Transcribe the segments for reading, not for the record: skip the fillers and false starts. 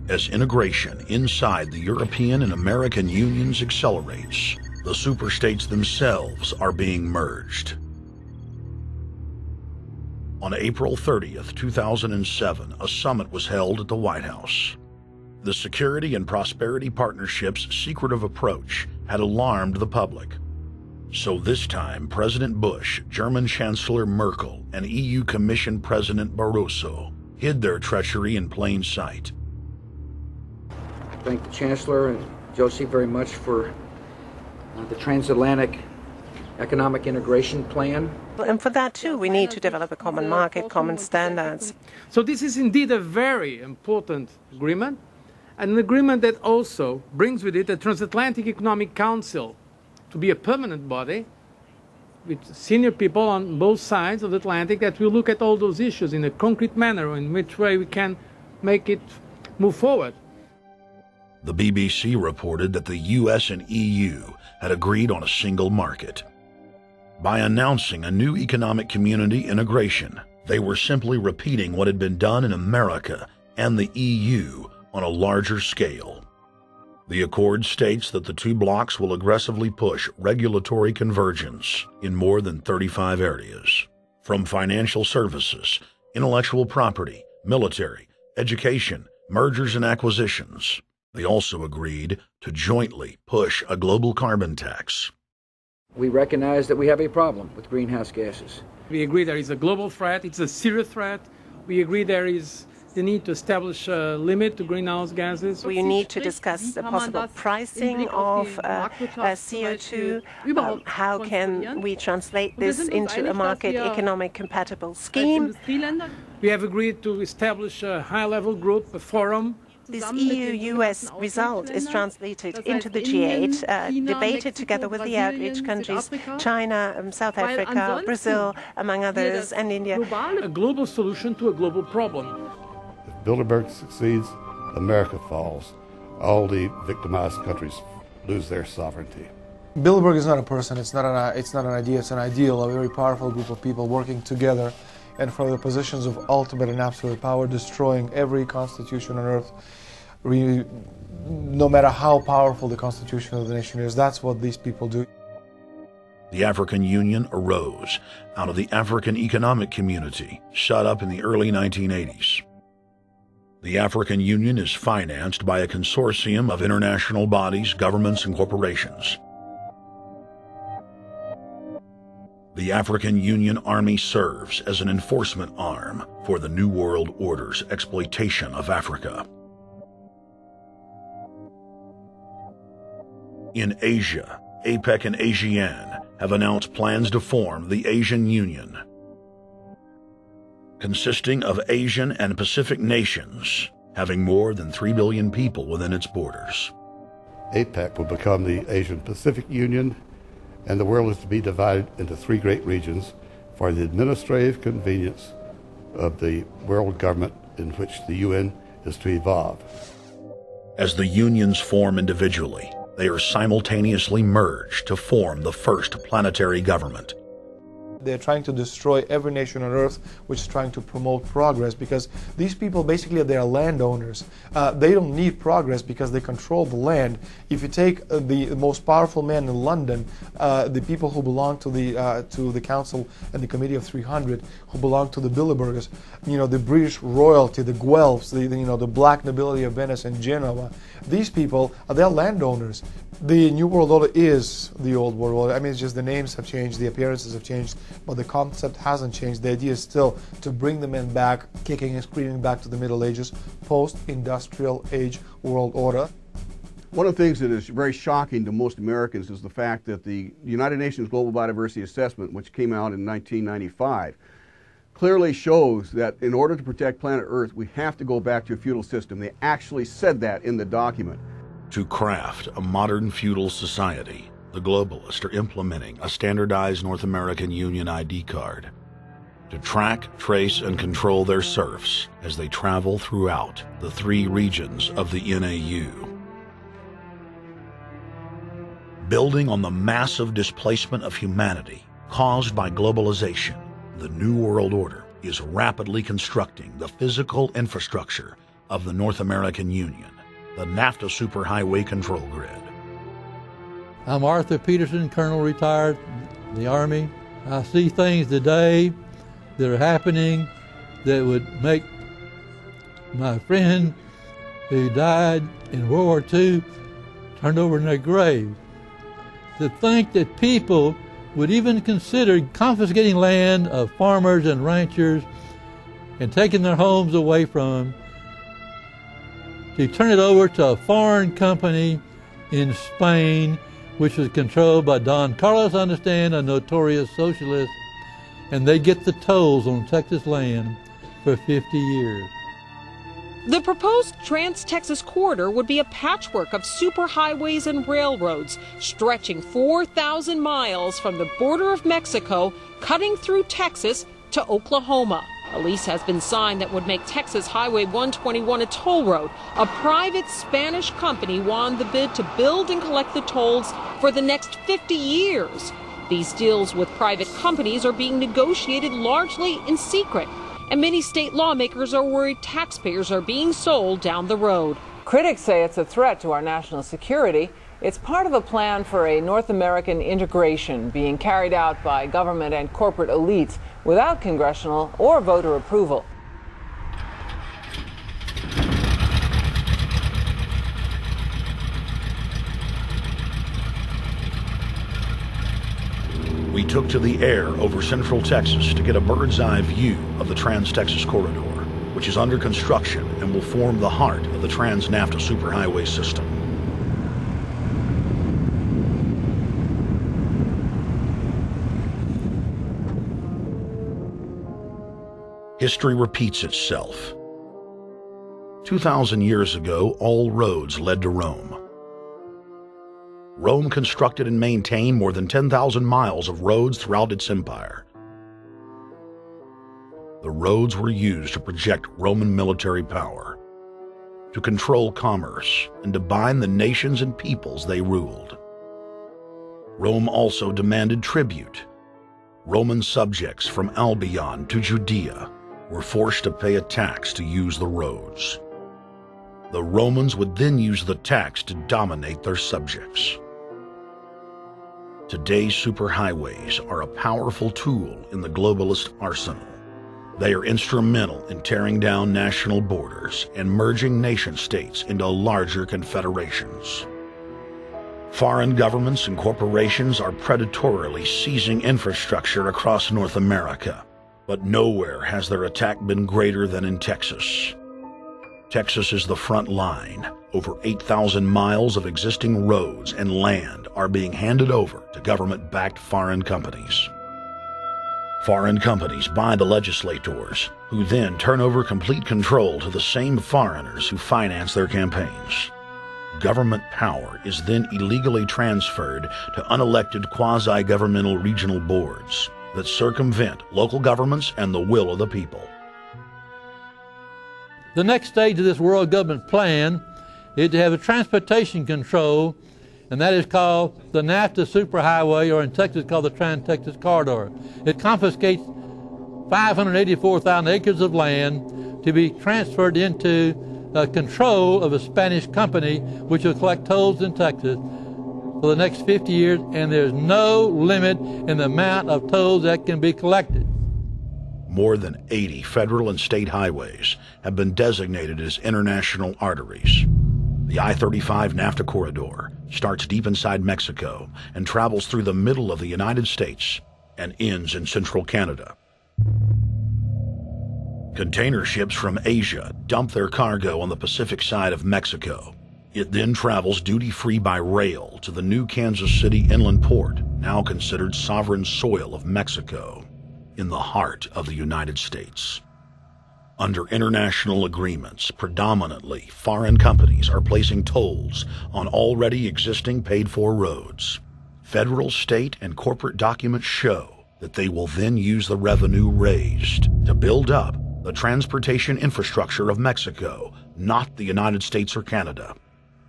As integration inside the European and American unions accelerates, the superstates themselves are being merged. On April 30th, 2007, a summit was held at the White House. The Security and Prosperity Partnership's secretive approach had alarmed the public. So this time, President Bush, German Chancellor Merkel, and EU Commission President Barroso hid their treachery in plain sight. Thank the Chancellor and Josie very much for the transatlantic economic integration plan. And for that too, we need to develop a common market, common standards. So this is indeed a very important agreement, and an agreement that also brings with it a Transatlantic Economic Council to be a permanent body with senior people on both sides of the Atlantic that will look at all those issues in a concrete manner, in which way we can make it move forward. The BBC reported that the US and EU had agreed on a single market. By announcing a new economic community integration, they were simply repeating what had been done in America and the EU on a larger scale. The accord states that the two blocs will aggressively push regulatory convergence in more than 35 areas, from financial services, intellectual property, military, education, mergers and acquisitions. They also agreed to jointly push a global carbon tax. We recognize that we have a problem with greenhouse gases. We agree there is a global threat, it's a serious threat. We agree there is the need to establish a limit to greenhouse gases. We need to discuss the possible pricing of CO2. How can we translate this into a market economic compatible scheme? We have agreed to establish a high-level group, a forum. This EU-US result is translated into the G8, debated together with the outreach countries, China, South Africa, Brazil, among others, and India. A global solution to a global problem. If Bilderberg succeeds, America falls. All the victimized countries lose their sovereignty. Bilderberg is not a person, it's not an idea, it's an ideal, a very powerful group of people working together and for the positions of ultimate and absolute power, destroying every constitution on earth, no matter how powerful the constitution of the nation is. That's what these people do. The African Union arose out of the African Economic Community, set up in the early 1980s. The African Union is financed by a consortium of international bodies, governments, and corporations. The African Union Army serves as an enforcement arm for the New World Order's exploitation of Africa. In Asia, APEC and ASEAN have announced plans to form the Asian Union, consisting of Asian and Pacific nations, having more than 3 billion people within its borders. APEC will become the Asian Pacific Union, and the world is to be divided into 3 great regions for the administrative convenience of the world government in which the UN is to evolve. As the unions form individually, they are simultaneously merged to form the first planetary government. They're trying to destroy every nation on earth which is trying to promote progress, because these people basically they are landowners. They don't need progress because they control the land. If you take the most powerful man in London, the people who belong to the Council and the Committee of 300, who belong to the Bilderbergers, the British royalty, the Guelphs, the black nobility of Venice and Genoa, these people they're landowners. The New World Order is the Old World Order. I mean, it's just the names have changed, the appearances have changed, but the concept hasn't changed. The idea is still to bring the men back, kicking and screaming back to the Middle Ages, post-industrial age world order. One of the things that is very shocking to most Americans is the fact that the United Nations Global Biodiversity Assessment, which came out in 1995, clearly shows that in order to protect planet Earth, we have to go back to a feudal system. They actually said that in the document. To craft a modern feudal society, the globalists are implementing a standardized North American Union ID card to track, trace, and control their serfs as they travel throughout the 3 regions of the NAU. Building on the massive displacement of humanity caused by globalization, the New World Order is rapidly constructing the physical infrastructure of the North American Union, the NAFTA Superhighway Control Grid. I'm Arthur Peterson, Colonel retired in the Army. I see things today that are happening that would make my friend who died in World War II turn over in their grave. To think that people would even consider confiscating land of farmers and ranchers and taking their homes away from them to turn it over to a foreign company in Spain, which was controlled by Don Carlos, I understand, a notorious socialist, and they get the tolls on Texas land for 50 years. The proposed Trans-Texas corridor would be a patchwork of superhighways and railroads stretching 4,000 miles from the border of Mexico, cutting through Texas to Oklahoma. A lease has been signed that would make Texas Highway 121 a toll road. A private Spanish company won the bid to build and collect the tolls for the next 50 years. These deals with private companies are being negotiated largely in secret, and many state lawmakers are worried taxpayers are being sold down the road. Critics say it's a threat to our national security. It's part of a plan for a North American integration being carried out by government and corporate elites without congressional or voter approval. We took to the air over central Texas to get a bird's-eye view of the Trans-Texas Corridor, which is under construction and will form the heart of the Trans-NAFTA Superhighway system. History repeats itself. 2,000 years ago, all roads led to Rome. Rome constructed and maintained more than 10,000 miles of roads throughout its empire. The roads were used to project Roman military power, to control commerce, and to bind the nations and peoples they ruled. Rome also demanded tribute. Roman subjects from Albion to Judea were forced to pay a tax to use the roads. The Romans would then use the tax to dominate their subjects. Today's superhighways are a powerful tool in the globalist arsenal. They are instrumental in tearing down national borders and merging nation-states into larger confederations. Foreign governments and corporations are predatorily seizing infrastructure across North America, but nowhere has their attack been greater than in Texas. Texas is the front line. Over 8,000 miles of existing roads and land are being handed over to government-backed foreign companies. Foreign companies buy the legislators, who then turn over complete control to the same foreigners who finance their campaigns. Government power is then illegally transferred to unelected quasi-governmental regional boards that circumvent local governments and the will of the people. The next stage of this world government plan is to have a transportation control, and that is called the NAFTA Superhighway, or in Texas called the Trans-Texas Corridor. It confiscates 584,000 acres of land to be transferred into control of a Spanish company which will collect tolls in Texas for the next 50 years, and there's no limit in the amount of tolls that can be collected. More than 80 federal and state highways have been designated as international arteries. The I-35 NAFTA corridor starts deep inside Mexico and travels through the middle of the United States and ends in central Canada. Container ships from Asia dump their cargo on the Pacific side of Mexico. It then travels duty-free by rail to the new Kansas City inland port, now considered sovereign soil of Mexico, in the heart of the United States. Under international agreements, predominantly foreign companies are placing tolls on already existing paid-for roads. Federal, state, and corporate documents show that they will then use the revenue raised to build up the transportation infrastructure of Mexico, not the United States or Canada,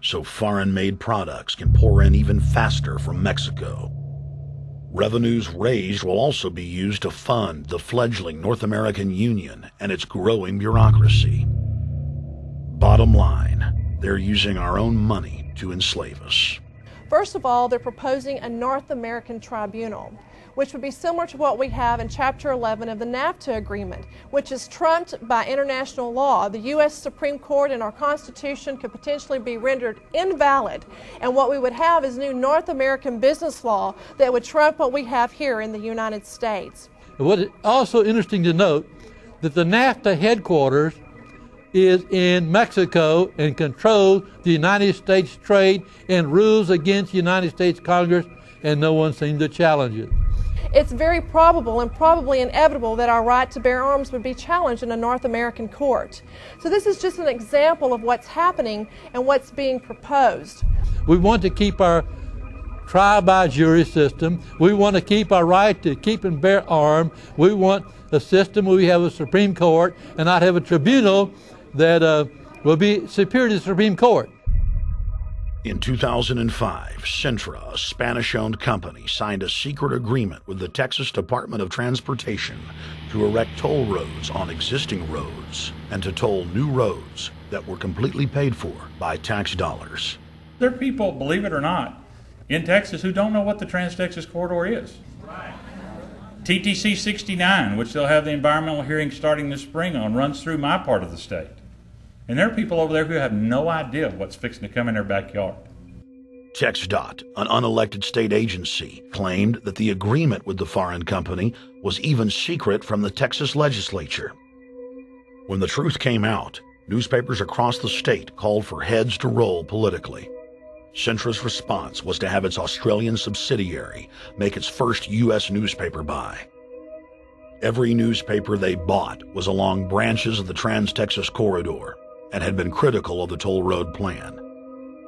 so foreign-made products can pour in even faster from Mexico. Revenues raised will also be used to fund the fledgling North American Union and its growing bureaucracy. Bottom line, they're using our own money to enslave us. First of all, they're proposing a North American tribunal, which would be similar to what we have in Chapter 11 of the NAFTA agreement, which is trumped by international law. The U.S. Supreme Court and our Constitution could potentially be rendered invalid, and what we would have is new North American business law that would trump what we have here in the United States. What is also interesting to note that the NAFTA headquarters is in Mexico and controls the United States trade and rules against the United States Congress, and no one seemed to challenge it. It's very probable and probably inevitable that our right to bear arms would be challenged in a North American court. So this is just an example of what's happening and what's being proposed. We want to keep our trial by jury system. We want to keep our right to keep and bear arms. We want a system where we have a Supreme Court and not have a tribunal that will be superior to the Supreme Court. In 2005, Cintra, a Spanish-owned company, signed a secret agreement with the Texas Department of Transportation to erect toll roads on existing roads and to toll new roads that were completely paid for by tax dollars. There are people, believe it or not, in Texas who don't know what the Trans-Texas Corridor is. TTC 69, which they'll have the environmental hearing starting this spring on, runs through my part of the state. And there are people over there who have no idea what's fixing to come in their backyard. TxDOT, an unelected state agency, claimed that the agreement with the foreign company was even secret from the Texas legislature. When the truth came out, newspapers across the state called for heads to roll politically. Cintra's response was to have its Australian subsidiary make its first U.S. newspaper buy. Every newspaper they bought was along branches of the Trans-Texas Corridor and had been critical of the toll road plan.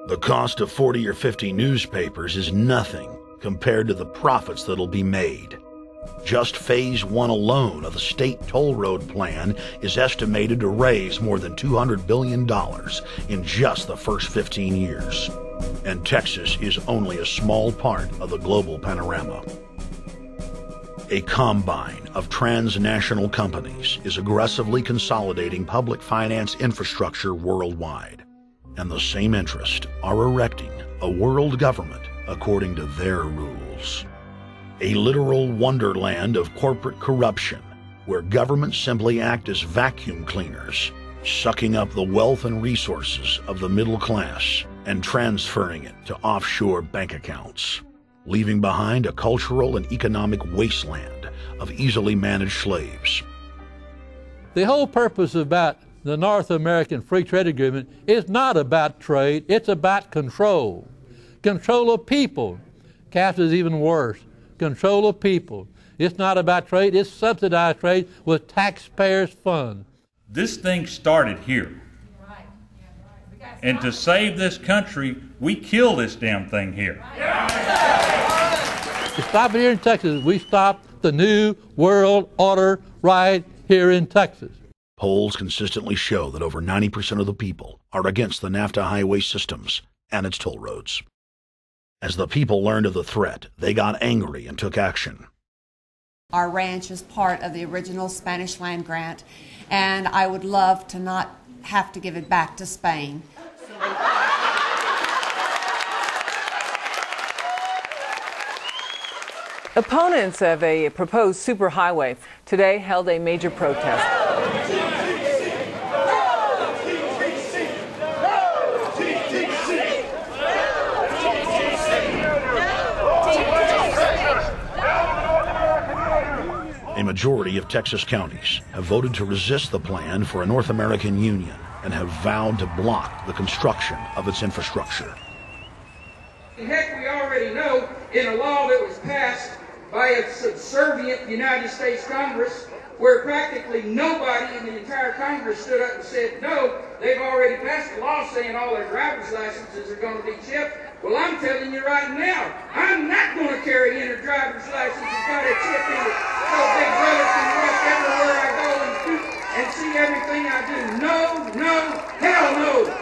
The cost of 40 or 50 newspapers is nothing compared to the profits that'll be made. Just Phase 1 alone of the state toll road plan is estimated to raise more than $200 billion in just the first 15 years. And Texas is only a small part of the global panorama. A combine of transnational companies is aggressively consolidating public finance infrastructure worldwide, and the same interests are erecting a world government according to their rules. A literal wonderland of corporate corruption, where governments simply act as vacuum cleaners, sucking up the wealth and resources of the middle class and transferring it to offshore bank accounts, leaving behind a cultural and economic wasteland of easily managed slaves. The whole purpose about the North American Free Trade Agreement is not about trade, it's about control. Control of people. CAFTA is even worse. Control of people. It's not about trade, it's subsidized trade with taxpayers' funds. This thing started here. And to save this country, we kill this damn thing here. To stop it here in Texas, we stop the New World Order right here in Texas. Polls consistently show that over 90% of the people are against the NAFTA highway systems and its toll roads. As the people learned of the threat, they got angry and took action. Our ranch is part of the original Spanish land grant, and I would love to not have to give it back to Spain. Opponents of a proposed superhighway today held a major protest. A majority of Texas counties have voted to resist the plan for a North American Union and have vowed to block the construction of its infrastructure. Heck, we already know in a law that was passed by a subservient United States Congress, where practically nobody in the entire Congress stood up and said no, they've already passed a law saying all their driver's licenses are going to be chipped. Well, I'm telling you right now, I'm not going to carry in a driver's license that's got a chip in it so Big Brother can watch everywhere I go and see everything I do. No, no, hell no.